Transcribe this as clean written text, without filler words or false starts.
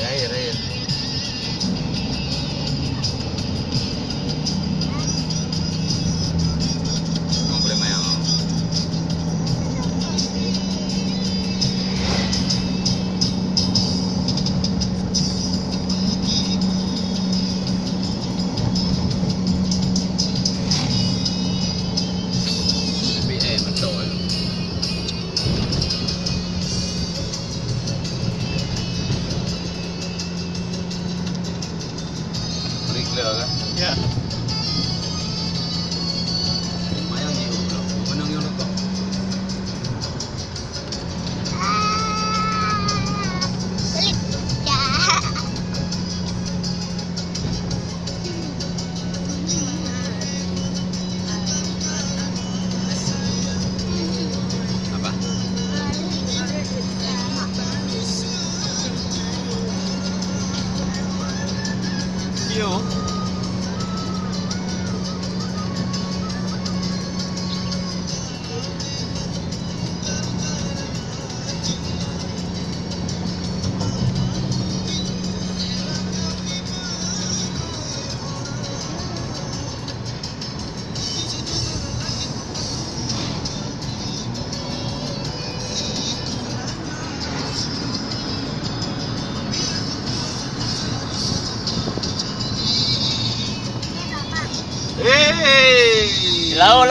air. Nggak boleh main. Mình đổi clear kan? Ya. Lumayan nhiều loh. Menang yun kok. Kulit. Ya. Apa? Yo. Hey! Lau.